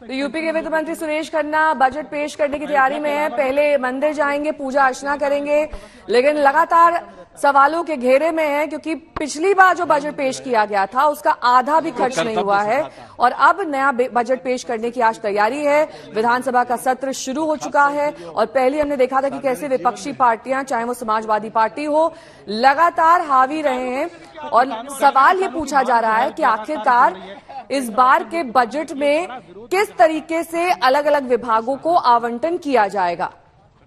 तो यूपी के वित्त मंत्री सुरेश खन्ना बजट पेश करने की तैयारी में है। पहले मंदिर जाएंगे, पूजा अर्चना करेंगे, लेकिन लगातार सवालों के घेरे में है क्योंकि पिछली बार जो बजट पेश किया गया था उसका आधा भी खर्च नहीं हुआ है और अब नया बजट पेश करने की आज तैयारी है। विधानसभा का सत्र शुरू हो चुका है और पहले हमने देखा था कि कैसे विपक्षी पार्टियां, चाहे वो समाजवादी पार्टी हो, लगातार हावी रहे हैं और सवाल ये पूछा जा रहा है कि आखिरकार इस बार के बजट में किस तरीके से अलग अलग विभागों को आवंटन किया जाएगा।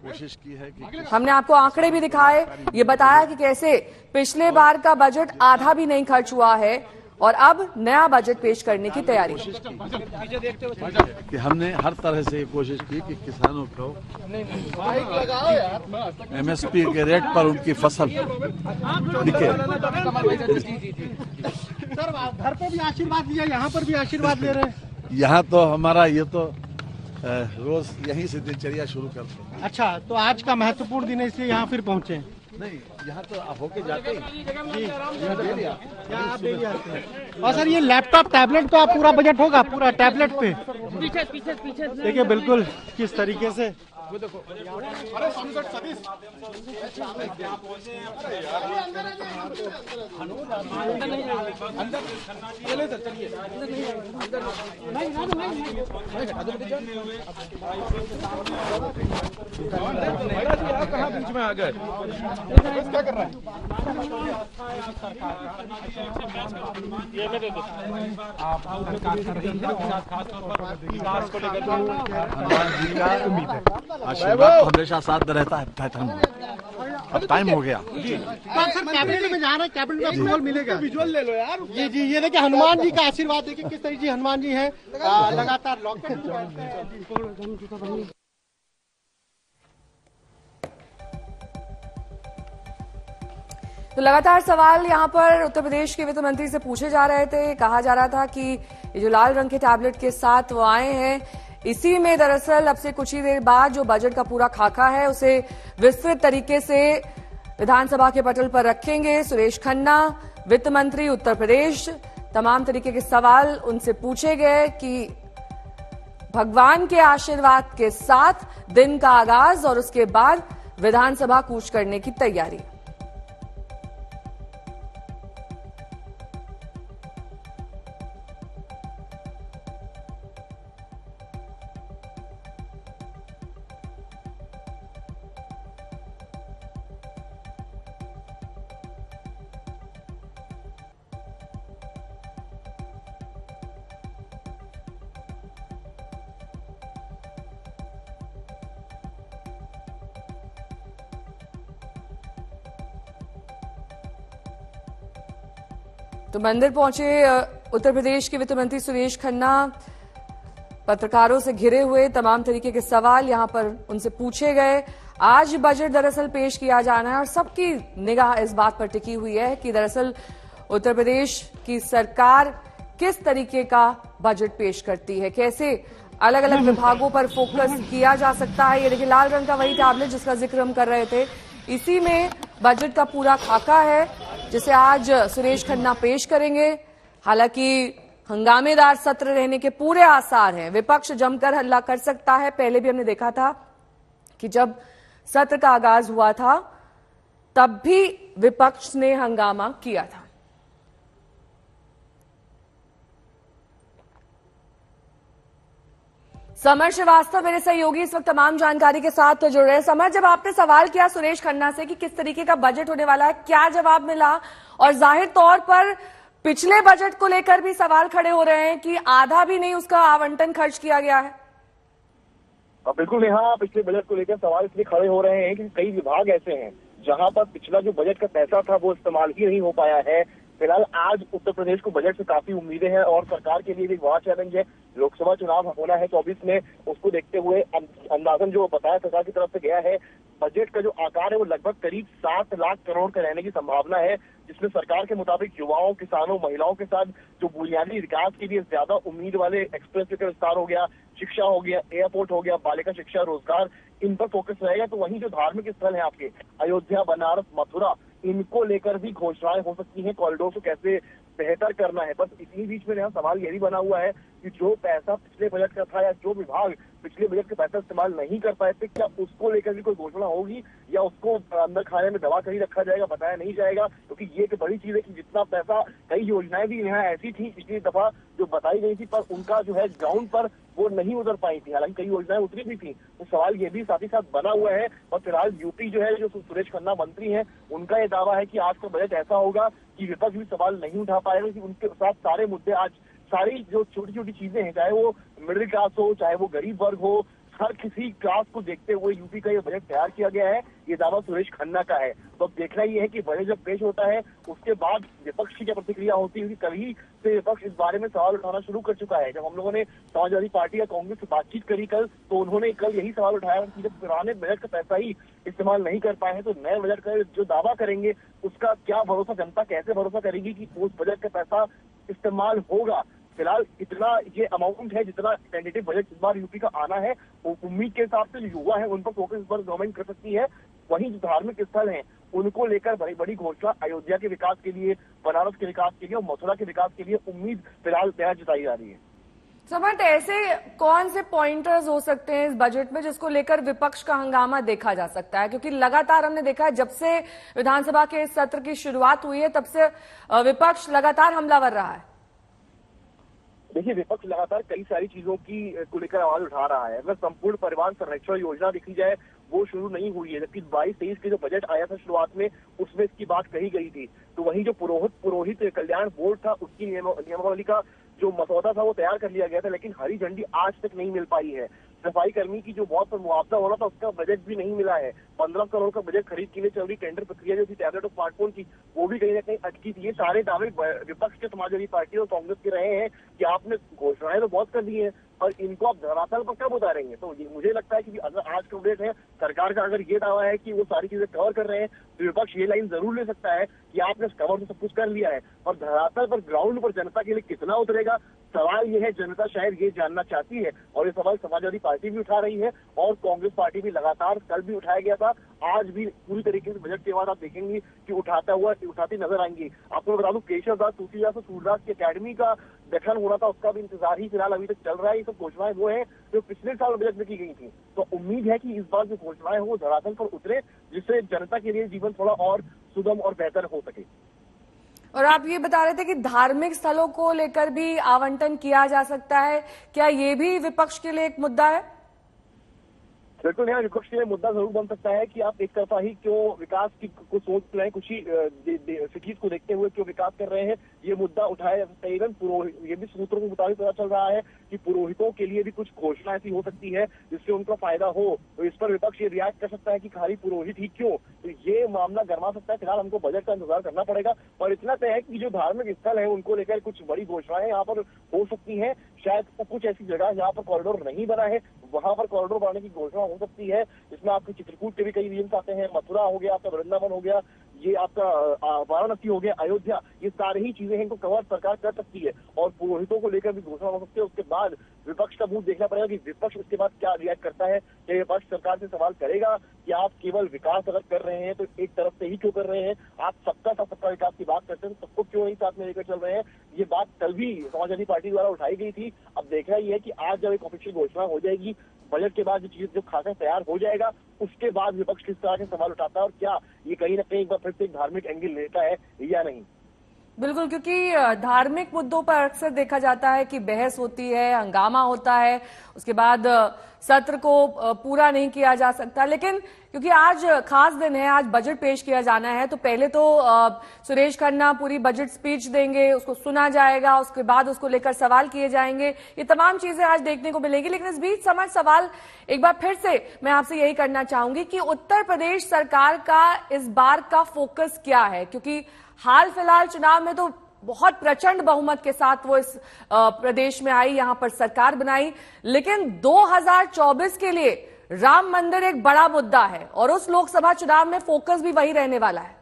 कोशिश की है कि हमने आपको आंकड़े भी दिखाए, ये बताया कि कैसे पिछले बार का बजट आधा भी नहीं खर्च हुआ है और अब नया बजट पेश करने की तैयारी कि हमने हर तरह से कोशिश की कि किसानों को एमएसपी के रेट पर उनकी फसल बिके। सर, घर पे भी आशीर्वाद लिया, यहाँ पर भी आशीर्वाद ले रहे हैं। यहाँ तो हमारा ये तो रोज यहीं से दिनचर्या शुरू करते हैं। अच्छा, तो आज का महत्वपूर्ण दिन है इसलिए यहाँ फिर पहुँचे। नहीं, यहाँ तो होके जाते ही जी, यहाँ आप डेली आते हैं। और सर, ये लैपटॉप टैबलेट तो आप पूरा बजट होगा पूरा टैबलेट पे। पीछे देखिए बिल्कुल किस तरीके से कहाँ बीच में आ गए? क्या कर रहा है? हनुमान जी का उम्मीद है, आशीर्वाद हमेशा साथ रहता है। अब टाइम हो गया। सर, कैबिनेट में जा रहे हैं, कैबिनेट में अप्रूवल मिलेगा। विजुअल ले लो यार। जी, ये देखिए हनुमान जी का आशीर्वाद देखिए किस तरीके हनुमान जी हैं लगातार लॉकडाउन। तो लगातार सवाल यहाँ पर उत्तर प्रदेश के वित्त मंत्री से पूछे जा रहे थे। कहा जा रहा था कि ये जो लाल रंग के टैबलेट के साथ वो आए हैं, इसी में दरअसल अब से कुछ ही देर बाद जो बजट का पूरा खाका है उसे विस्तृत तरीके से विधानसभा के पटल पर रखेंगे। सुरेश खन्ना, वित्त मंत्री उत्तर प्रदेश, तमाम तरीके के सवाल उनसे पूछे गए कि भगवान के आशीर्वाद के साथ दिन का आगाज और उसके बाद विधानसभा कूच करने की तैयारी। तो मंदिर पहुंचे उत्तर प्रदेश के वित्त मंत्री सुरेश खन्ना। पत्रकारों से घिरे हुए तमाम तरीके के सवाल यहां पर उनसे पूछे गए। आज बजट दरअसल पेश किया जाना है और सबकी निगाह इस बात पर टिकी हुई है कि दरअसल उत्तर प्रदेश की सरकार किस तरीके का बजट पेश करती है, कैसे अलग अलग विभागों पर फोकस किया जा सकता है। ये देखिए लाल रंग का वही टैबलेट जिसका जिक्र हम कर रहे थे, इसी में बजट का पूरा खाका है जिसे आज सुरेश खन्ना पेश करेंगे। हालांकि हंगामेदार सत्र रहने के पूरे आसार हैं, विपक्ष जमकर हल्ला कर सकता है। पहले भी हमने देखा था कि जब सत्र का आगाज हुआ था तब भी विपक्ष ने हंगामा किया था। समर श्रीवास्तव मेरे सहयोगी इस वक्त तमाम जानकारी के साथ जुड़ रहे हैं। समर, जब आपने सवाल किया सुरेश खन्ना से कि किस तरीके का बजट होने वाला है, क्या जवाब मिला? और जाहिर तौर पर पिछले बजट को लेकर भी सवाल खड़े हो रहे हैं कि आधा भी नहीं उसका आवंटन खर्च किया गया है। बिल्कुल नेहा, पिछले बजट को लेकर सवाल इसलिए खड़े हो रहे हैं कि कई विभाग ऐसे हैं जहां पर पिछला जो बजट का पैसा था वो इस्तेमाल ही नहीं हो पाया है। फिलहाल आज उत्तर प्रदेश को बजट से काफी उम्मीदें हैं और सरकार के लिए भी बड़ा चैलेंज है। लोकसभा चुनाव होना है 24 में, उसको देखते हुए अंदाजन जो बताया सरकार की तरफ से गया है, बजट का जो आकार है वो लगभग करीब 7 लाख करोड़ का रहने की संभावना है, जिसमें सरकार के मुताबिक युवाओं, किसानों, महिलाओं के साथ जो बुनियादी विकास के लिए ज्यादा उम्मीद वाले एक्सप्रेस वे का विस्तार हो गया, शिक्षा हो गया, एयरपोर्ट हो गया, बालिका शिक्षा, रोजगार, इन पर फोकस रहेगा। तो वहीं जो धार्मिक स्थल है आपके अयोध्या, बनारस, मथुरा, इनको लेकर भी घोषणाएं हो सकती हैं, कॉरिडोर को कैसे बेहतर करना है। बस इसी बीच में यहाँ सवाल ये भी बना हुआ है कि कि जो पैसा पिछले बजट का था या जो विभाग पिछले बजट का पैसा इस्तेमाल नहीं कर पाए थे, क्या उसको लेकर भी कोई घोषणा होगी या उसको अंदर खाने में दबा कर ही रखा जाएगा, बताया नहीं जाएगा। क्योंकि ये एक बड़ी चीज है कि जितना पैसा, कई योजनाएं भी यहाँ ऐसी थी पिछली दफा जो बताई गई थी, पर उनका जो है ग्राउंड पर वो नहीं उतर पाई थी। हालांकि कई योजनाएं उतरी भी थी, तो सवाल ये भी साथ ही साथ बना हुआ है। और फिलहाल यूपी जो है, जो सुरेश खन्ना मंत्री हैं, उनका ये दावा है कि आज का बजट ऐसा होगा कि विपक्ष भी सवाल नहीं उठा पाएगा, कि उनके साथ सारे मुद्दे, आज सारी जो छोटी छोटी चीजें हैं, चाहे वो मिडिल क्लास हो, चाहे वो गरीब वर्ग हो, हर किसी क्लास को देखते हुए यूपी का ये बजट तैयार किया गया है। ये दावा सुरेश खन्ना का है। तो अब देखना ये है कि बजट जब पेश होता है उसके बाद विपक्ष की क्या प्रतिक्रिया होती है। कभी से विपक्ष इस बारे में सवाल उठाना शुरू कर चुका है। जब हम लोगों ने समाजवादी पार्टी या कांग्रेस से बातचीत करी कल, तो उन्होंने कल यही सवाल उठाया कि जब पुराने बजट का पैसा ही इस्तेमाल नहीं कर पाए हैं, तो नए बजट का जो दावा करेंगे उसका क्या भरोसा, जनता कैसे भरोसा करेगी कि उस बजट का पैसा इस्तेमाल होगा। फिलहाल इतना ये अमाउंट है जितना टेंटेटिव बजट इस बार यूपी का आना है, उम्मीद के हिसाब से जो युवा है उन पर फोकस इस बार गवर्नमेंट कर सकती है। वहीं जो धार्मिक स्थल हैं उनको लेकर बड़ी बड़ी घोषणा अयोध्या के विकास के लिए, बनारस के विकास के लिए और मथुरा के विकास के लिए उम्मीद फिलहाल तैयार जताई जा रही है। समर्थ, ऐसे कौन से पॉइंटर्स हो सकते हैं इस बजट में जिसको लेकर विपक्ष का हंगामा देखा जा सकता है? क्योंकि लगातार हमने देखा है जब से विधानसभा के इस सत्र की शुरुआत हुई है तब से विपक्ष लगातार हमलावर रहा है। देखिए, विपक्ष लगातार कई सारी चीजों की को लेकर आवाज उठा रहा है। अगर संपूर्ण परिवहन संरक्षण योजना देखी जाए, वो शुरू नहीं हुई है, जबकि 22-23 के जो बजट आया था शुरुआत में, उसमें इसकी बात कही गई थी। तो वहीं जो पुरोहित कल्याण बोर्ड था, उसकी नियमावली का जो मसौदा था वो तैयार कर लिया गया था, लेकिन हरी झंडी आज तक नहीं मिल पाई है। सफाई कर्मी की जो बहुत पर मुआवजा होना था उसका बजट भी नहीं मिला है। 15 करोड़ का बजट खरीद के लिए चल रही टेंडर प्रक्रिया जो थी टैबलेट और स्मार्टफोन की, वो भी कहीं ना कहीं अटकी थी। ये सारे दावे विपक्ष के समाजवादी पार्टी और कांग्रेस के रहे हैं कि आपने घोषणाएं तो बहुत कर दी है और इनको आप धरातल पर कब उतारेंगे। तो मुझे लगता है कि अगर आज का अपडेट है सरकार का, अगर ये दावा है कि वो सारी चीजें कवर कर रहे हैं, तो विपक्ष ये लाइन जरूर ले सकता है कि आपने कवर तो सब कुछ कर लिया है, और धरातल पर ग्राउंड पर जनता के लिए कितना उतरेगा, सवाल ये है। जनता शायद ये जानना चाहती है और ये सवाल समाजवादी पार्टी भी उठा रही है और कांग्रेस पार्टी भी लगातार, कल भी उठाया गया था, आज भी पूरी तरीके से बजट के बाद आप देखेंगे कि उठाती नजर आएंगी। आपको बता दूं, केशव दास, तुलसीदास और सूरदास की अकेडमी का गठन होना था, उसका भी इंतजार ही फिलहाल अभी तक चल रहा है। ये सब घोषणाएं वो है जो पिछले साल बजट में की गई थी। तो उम्मीद है कि इस बार जो घोषणाएं हो वो धरातल पर उतरे, जिससे जनता के लिए जीवन थोड़ा और सुगम और बेहतर हो सके। और आप ये बता रहे थे कि धार्मिक स्थलों को लेकर भी आवंटन किया जा सकता है, क्या ये भी विपक्ष के लिए एक मुद्दा है? बिल्कुल, यहाँ विपक्ष के लिए मुद्दा जरूर बन सकता है कि आप एक तरफा ही क्यों विकास की को सोच रहे हैं, कुछ ही सिटीज को देखते हुए क्यों विकास कर रहे हैं, ये मुद्दा उठाया जा सकता है। इवन पुरोहित, ये भी सूत्रों के मुताबिक पता चल रहा है कि पुरोहितों के लिए भी कुछ घोषणा ऐसी हो सकती है जिससे उनका फायदा हो। तो इस पर विपक्ष ये रिएक्ट कर सकता है कि खाली पुरोहित ही क्यों, तो ये मामला गर्मा सकता है। फिलहाल हमको बजट का इंतजार करना पड़ेगा। और इतना तय है कि जो धार्मिक स्थल है उनको लेकर कुछ बड़ी घोषणाएं यहाँ पर हो सकती है। शायद कुछ ऐसी जगह जहाँ पर कॉरिडोर नहीं बना है वहां पर कॉरिडोर बनाने की घोषणा हो सकती है, जिसमें आपके चित्रकूट के भी कई रीजन आते हैं, मथुरा हो गया, आपका वृंदावन हो गया, ये आपका वाराणसी हो गया, अयोध्या, ये सारी ही चीजें हैं इनको कवर सरकार कर सकती है और पुरोहितों को लेकर भी घोषणा हो सकती है। उसके बाद विपक्ष का मुंह देखना पड़ेगा कि विपक्ष उसके बाद क्या रिएक्ट करता है। क्या विपक्ष सरकार से सवाल करेगा कि आप केवल विकास अगर कर रहे हैं तो एक तरफ से ही क्यों कर रहे हैं, आप सबका विकास की बात करते हैं तो सबको क्यों नहीं साथ में लेकर चल रहे हैं। ये बात कल भी समाजवादी पार्टी द्वारा उठाई गई थी। अब देखना ये है कि आज जब एक ऑफिशियल घोषणा हो जाएगी, बजट के बाद जो खासा तैयार हो जाएगा, उसके बाद विपक्ष किस तरह से सवाल उठाता है और क्या ये कहीं ना कहीं एक बार फिर से एक धार्मिक एंगल लेता है या नहीं। बिल्कुल, क्योंकि धार्मिक मुद्दों पर अक्सर देखा जाता है कि बहस होती है, हंगामा होता है, उसके बाद सत्र को पूरा नहीं किया जा सकता। लेकिन क्योंकि आज खास दिन है, आज बजट पेश किया जाना है, तो पहले तो सुरेश खन्ना पूरी बजट स्पीच देंगे, उसको सुना जाएगा, उसके बाद उसको लेकर सवाल किए जाएंगे। ये तमाम चीजें आज देखने को मिलेंगी। लेकिन इस बीच समझ सवाल एक बार फिर से मैं आपसे यही करना चाहूंगी कि उत्तर प्रदेश सरकार का इस बार का फोकस क्या है? क्योंकि हाल फिलहाल चुनाव में तो बहुत प्रचंड बहुमत के साथ वो इस प्रदेश में आई, यहां पर सरकार बनाई, लेकिन 2024 के लिए राम मंदिर एक बड़ा मुद्दा है और उस लोकसभा चुनाव में फोकस भी वही रहने वाला है।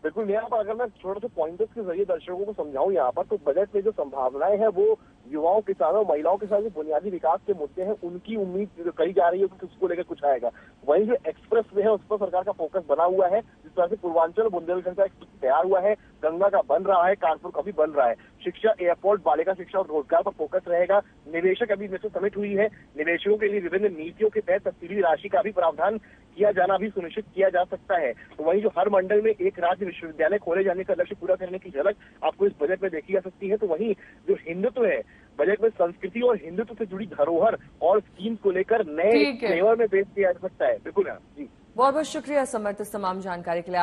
बिल्कुल, यहाँ पर अगर मैं छोटे से पॉइंटर्स के जरिए दर्शकों को समझाऊं यहाँ पर, तो बजट में जो संभावनाएं हैं वो युवाओं, किसानों, महिलाओं के साथ जो बुनियादी विकास के मुद्दे हैं उनकी उम्मीद करी जा रही है कि उसको लेकर कुछ आएगा। वहीं जो एक्सप्रेस वे है उस पर सरकार का फोकस बना हुआ है। जिस तरह से पूर्वांचल और बुंदेलखंड का तैयार हुआ है, गंगा का बन रहा है, कानपुर का भी बन रहा है। शिक्षा, एयरपोर्ट, बालिका शिक्षा और रोजगार पर फोकस रहेगा। निवेशक अभी इनमें समिट हुई है। निवेशकों के लिए विभिन्न नीतियों के तहत तब्दीली राशि का भी प्रावधान किया जाना भी सुनिश्चित किया जा सकता है। तो वहीं जो हर मंडल में एक राज्य विश्वविद्यालय खोले जाने का लक्ष्य पूरा करने की झलक आपको इस बजट में देखी जा सकती है। तो वहीं जो हिंदुत्व है, बजट में संस्कृति और हिंदुत्व से जुड़ी धरोहर और स्कीम को लेकर नए फ्लेवर में पेश किया जा सकता है। बिल्कुल जी, बहुत बहुत शुक्रिया समर्थ इस तमाम जानकारी के लिए।